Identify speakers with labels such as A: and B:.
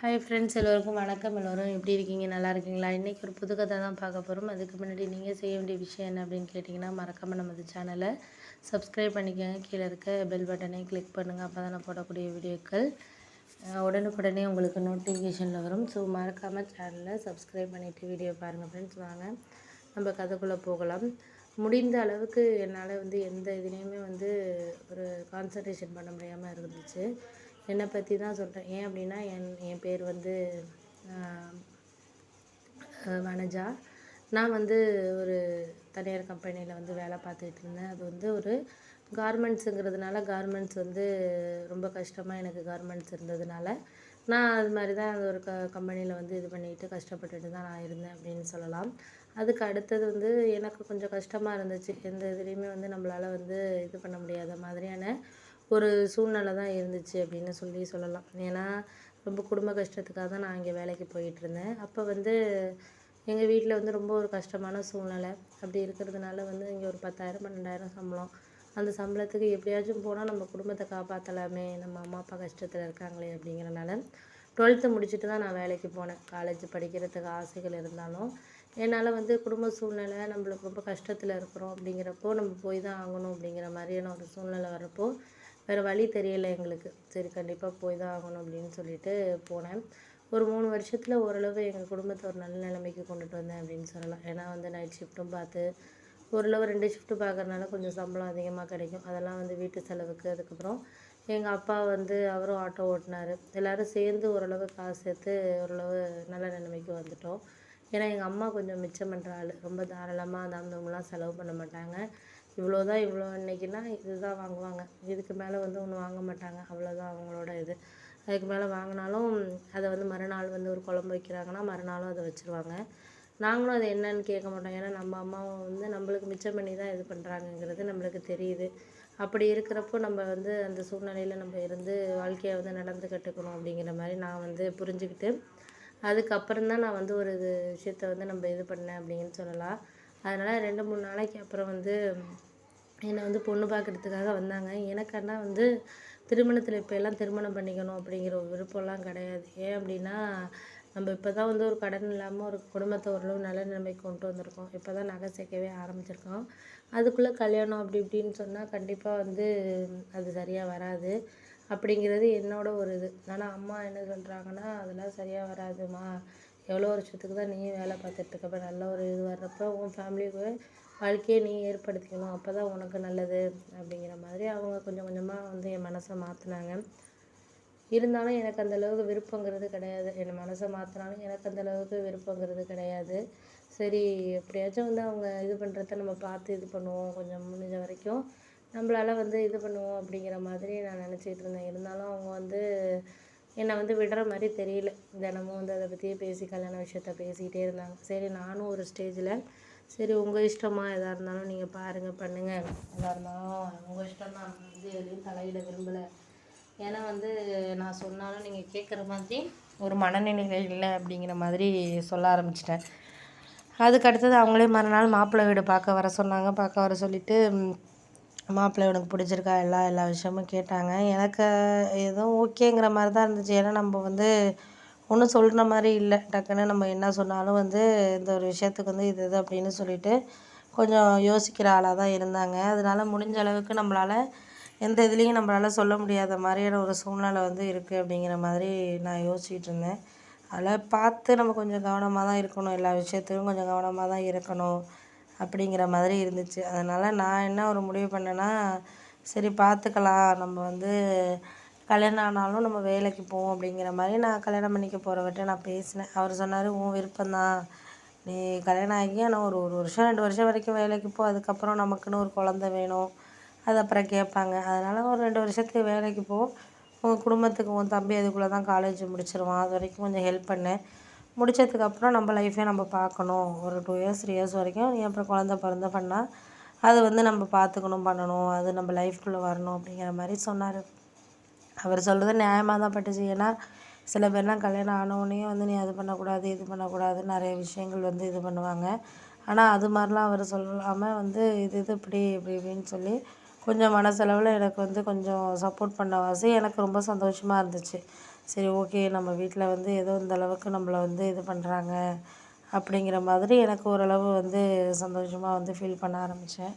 A: Hi friends, எல்லோருக்கும் வணக்கம். எல்லோரும் எப்படி இருக்கீங்க? நல்லா இருக்கீங்களா? இன்றைக்கி ஒரு புது கதை தான் பார்க்க போகிறோம். அதுக்கு முன்னாடி நீங்கள் செய்ய வேண்டிய விஷயம் என்ன அப்படின்னு கேட்டிங்கன்னா, மறக்காமல் நமது சேனலை சப்ஸ்கிரைப் பண்ணிக்கோங்க. கீழே இருக்க பெல் பட்டனை கிளிக் பண்ணுங்கள். அப்போ தான் நான் போடக்கூடிய வீடியோக்கள் உடனுக்குடனே உங்களுக்கு நோட்டிஃபிகேஷனில் வரும். ஸோ மறக்காமல் சேனலை சப்ஸ்கிரைப் பண்ணிவிட்டு வீடியோ பாருங்கள் ஃப்ரெண்ட்ஸ். வாங்க நம்ம கதைக்குள்ளே போகலாம். முடிந்த அளவுக்கு என்னால் எந்த இதுலேயுமே ஒரு கான்சன்ட்ரேஷன் பண்ண முடியாமல் இருந்துச்சு. என்னை பற்றி தான் சொல்கிறேன். ஏன் அப்படின்னா என் பேர் வனஜா. நான் ஒரு தனியார் கம்பெனியில் வேலை பார்த்துக்கிட்டு இருந்தேன். அது ஒரு கார்மெண்ட்ஸுங்கிறதுனால கார்மெண்ட்ஸ் ரொம்ப கஷ்டமாக எனக்கு கார்மெண்ட்ஸ் இருந்ததுனால நான் அது மாதிரி தான் அந்த ஒரு கம்பெனியில் இது பண்ணிக்கிட்டு கஷ்டப்பட்டுட்டு தான் நான் இருந்தேன் அப்படின்னு சொல்லலாம். அதுக்கு அடுத்தது எனக்கு கொஞ்சம் கஷ்டமாக இருந்துச்சு. எந்த இதுலேயுமே நம்மளால் இது பண்ண முடியாத மாதிரியான ஒரு சூழ்நிலை தான் இருந்துச்சு அப்படின்னு சொல்லலாம். ஏன்னா ரொம்ப குடும்ப கஷ்டத்துக்காக தான் நான் இங்கே வேலைக்கு போயிட்டுருந்தேன். அப்போ எங்கள் வீட்டில் ரொம்ப ஒரு கஷ்டமான சூழ்நிலை. அப்படி இருக்கிறதுனால இங்கே ஒரு 10,000 12,000 சம்பளம். அந்த சம்பளத்துக்கு எப்படியாச்சும் போனால் நம்ம குடும்பத்தை காப்பாற்றலாமே, நம்ம அம்மா அப்பா கஷ்டத்தில் இருக்காங்களே அப்படிங்கிறனால 12th முடிச்சுட்டு தான் நான் வேலைக்கு போனேன். காலேஜ் படிக்கிறதுக்கு ஆசைகள் இருந்தாலும் என்னால் குடும்ப சூழ்நிலை நம்மளுக்கு ரொம்ப கஷ்டத்தில் இருக்கிறோம் அப்படிங்கிறப்போ நம்ம போய் தான் ஆகணும் அப்படிங்கிற மாதிரியான ஒரு சூழ்நிலை வரப்போ வேறு வழி தெரியலை எங்களுக்கு. சரி, கண்டிப்பாக போய் தான் ஆகணும் அப்படின்னு சொல்லிட்டு போனேன். ஒரு 3 வருஷத்தில் ஓரளவு எங்கள் குடும்பத்தை ஒரு நல்ல நிலைமைக்கு கொண்டுட்டு வந்தேன் அப்படின்னு சொல்லலாம். ஏன்னா நைட் ஷிஃப்ட்டும் பார்த்து ஓரளவு 2 ஷிஃப்ட்டு பார்க்குறதுனால கொஞ்சம் சம்பளம் அதிகமாக கிடைக்கும். அதெல்லாம் வீட்டு செலவுக்கு. அதுக்கப்புறம் எங்கள் அப்பா அவரும் ஆட்டோ ஓட்டினார். எல்லோரும் சேர்ந்து ஓரளவு காசு சேர்த்து ஓரளவு நல்ல நிலைமைக்கு வந்துட்டோம். ஏன்னா எங்கள் அம்மா கொஞ்சம் மிச்சம் பண்ணுற ஆள். ரொம்ப தாராளமாக தாமதம்லாம் செலவு பண்ண மாட்டாங்க. இவ்வளோதான், இவ்வளோ இன்றைக்கின்னா இதுதான் வாங்குவாங்க. இதுக்கு மேலே ஒன்றும் வாங்க மாட்டாங்க. அவ்வளோதான் அவங்களோட இது. அதுக்கு மேலே வாங்கினாலும் அதை மறுநாள் ஒரு குழம்பு வைக்கிறாங்கன்னா மறுநாளும் அதை வச்சுருவாங்க. நாங்களும் அது என்னன்னு கேட்க மாட்டோம். ஏன்னா நம்ம அம்மாவும் நம்மளுக்கு மிச்சம் பண்ணி தான் இது பண்ணுறாங்கங்கிறது நம்மளுக்கு தெரியுது. அப்படி இருக்கிறப்போ நம்ம அந்த சூழ்நிலையில் நம்ம இருந்து வாழ்க்கையை நடந்து கற்றுக்கணும் அப்படிங்கிற மாதிரி நான் புரிஞ்சுக்கிட்டு அதுக்கப்புறம் தான் நான் ஒரு இது விஷயத்த நம்ம இது பண்ணேன் அப்படின்னு சொல்லலாம். அதனால் 2 3 நாளைக்கு அப்புறம் என்னை பொண்ணு பார்க்குறதுக்காக வந்தாங்க. எனக்கு ஆனால் திருமணத்தில் இப்போ எல்லாம் திருமணம் பண்ணிக்கணும் அப்படிங்கிற ஒரு விருப்பம்லாம் கிடையாது. ஏன் அப்படின்னா நம்ம இப்போ தான் ஒரு கடன் இல்லாமல் ஒரு குடும்பத்தை ஓரளவு நல்ல நிலைமைக்கு கொண்டு வந்திருக்கோம். இப்போ தான் நகை சேர்க்கவே ஆரம்பிச்சிருக்கோம். அதுக்குள்ளே கல்யாணம் அப்படி இப்படின்னு சொன்னால் கண்டிப்பாக அது சரியாக வராது அப்படிங்கிறது என்னோட ஒரு இது. ஆனால் அம்மா என்ன சொல்கிறாங்கன்னா, அதெல்லாம் சரியாக வராதுமா, எவ்வளோ வருஷத்துக்கு தான் நீயும் வேலை பார்த்துட்ருக்க. இப்போ நல்ல ஒரு இது வர்றப்போ உன் ஃபேமிலிக்கு வாழ்க்கையை நீ ஏற்படுத்திக்கணும், அப்போ தான் உனக்கு நல்லது அப்படிங்கிற மாதிரி அவங்க கொஞ்சம் கொஞ்சமாக என் மனசை மாற்றினாங்க. இருந்தாலும் எனக்கு அந்தளவுக்கு விருப்பங்கிறது கிடையாது. என் மனசை மாற்றினாலும் எனக்கு அந்தளவுக்கு விருப்பங்கிறது கிடையாது. சரி, எப்படியாச்சும் அவங்க இது பண்ணுறத நம்ம பார்த்து இது பண்ணுவோம், கொஞ்சம் முடிஞ்ச வரைக்கும் நம்மளால் இது பண்ணுவோம் அப்படிங்கிற மாதிரி நான் நினச்சிக்கிட்டு இருந்தேன். இருந்தாலும் அவங்க என்னை விடுற மாதிரி தெரியல. தினமும் அதை பற்றியே பேசி கல்யாண விஷயத்த பேசிக்கிட்டே இருந்தாங்க. சரி, நானும் ஒரு ஸ்டேஜில் சரி உங்கள் இஷ்டமா, எதாக இருந்தாலும் நீங்கள் பாருங்கள் பண்ணுங்கள், எதாக இருந்தாலும் உங்கள் இஷ்டம் தான், எதுலேயும் தலையிட விரும்பலை. ஏன்னா நான் சொன்னாலும் நீங்கள் கேட்குற மாதிரி ஒரு மனநிலையில் இல்லை அப்படிங்கிற மாதிரி சொல்ல ஆரம்பிச்சிட்டேன். அதுக்கு அடுத்தது அவங்களே மறுநாள் மாப்பிள்ளை வீடு பார்க்க வர சொன்னாங்க. பார்க்க வர சொல்லிவிட்டு மாப்பிள்ளை உனக்கு பிடிச்சிருக்கா எல்லா விஷயமும் கேட்டாங்க. எனக்கு எதுவும் ஓகேங்கிற மாதிரி தான் இருந்துச்சு. ஏன்னா நம்ம ஒன்றும் சொல்கிற மாதிரி இல்லை. டக்குன்னு நம்ம என்ன சொன்னாலும் இந்த ஒரு விஷயத்துக்கு இது இது அப்படின்னு சொல்லிட்டு கொஞ்சம் யோசிக்கிற ஆளாக தான் இருந்தாங்க. அதனால முடிஞ்ச அளவுக்கு நம்மளால் எந்த இதுலேயும் நம்மளால் சொல்ல முடியாத மாதிரியான ஒரு சூழ்நிலை இருக்குது அப்படிங்கிற மாதிரி நான் யோசிச்சுட்டு இருந்தேன். அதில் பார்த்து நம்ம கொஞ்சம் கவனமாக தான் இருக்கணும், எல்லா விஷயத்துலையும் கொஞ்சம் கவனமாக தான் இருக்கணும் அப்படிங்கிற மாதிரி இருந்துச்சு. அதனால் நான் என்ன ஒரு முடிவு பண்ணேன்னா, சரி பார்த்துக்கலாம், நம்ம கல்யாணம் ஆனாலும் நம்ம வேலைக்கு போவோம் அப்படிங்கிற மாதிரி நான் கல்யாணம் பண்ணிக்க போகிறவர்கிட்ட நான் பேசினேன். அவர் சொன்னார், உன் விருப்பம்தான், நீ கல்யாணம் ஆகி ஆனால் ஒரு 1 வருஷம் 2 வருஷம் வரைக்கும் வேலைக்கு போ, அதுக்கப்புறம் நமக்குன்னு ஒரு குழந்த வேணும், அது அப்புறம் கேட்பாங்க. அதனால் ஒரு 2 வருஷத்துக்கு வேலைக்கு போ, உங்கள் குடும்பத்துக்கு உன் தம்பி அதுக்குள்ளே தான் காலேஜ் முடிச்சிருவான், அது வரைக்கும் கொஞ்சம் ஹெல்ப் பண்ணு, முடித்ததுக்கப்புறம் நம்ம லைஃபே நம்ம பார்க்கணும், ஒரு 2 இயர்ஸ் 3 இயர்ஸ் வரைக்கும் நீ அப்புறம் குழந்த பிறந்த பண்ணால் அது நம்ம பார்த்துக்கணும் பண்ணணும், அது நம்ம லைஃப்குள்ளே வரணும் அப்படிங்கிற மாதிரி சொன்னார். அவர் சொல்கிறது நியாயமாக தான் பட்டுச்சு. ஏன்னா சில பேர்லாம் கல்யாணம் ஆனவுடனே நீ அது பண்ணக்கூடாது இது பண்ணக்கூடாதுன்னு நிறைய விஷயங்கள் இது பண்ணுவாங்க. ஆனால் அது மாதிரிலாம் அவர் சொல்லாமல் இது இது இப்படி இப்படி இப்படின்னு சொல்லி கொஞ்சம் மனசளவில் எனக்கு கொஞ்சம் சப்போர்ட் பண்ண வாசி எனக்கு ரொம்ப சந்தோஷமாக இருந்துச்சு. சரி ஓகே நம்ம வீட்டில் வந்து ஏதோ இந்த அளவுக்கு நம்மளை வந்து இது பண்ணுறாங்க அப்படிங்கிற மாதிரி எனக்கு ஓரளவு வந்து சந்தோஷமாக வந்து ஃபீல் பண்ண ஆரம்பித்தேன்.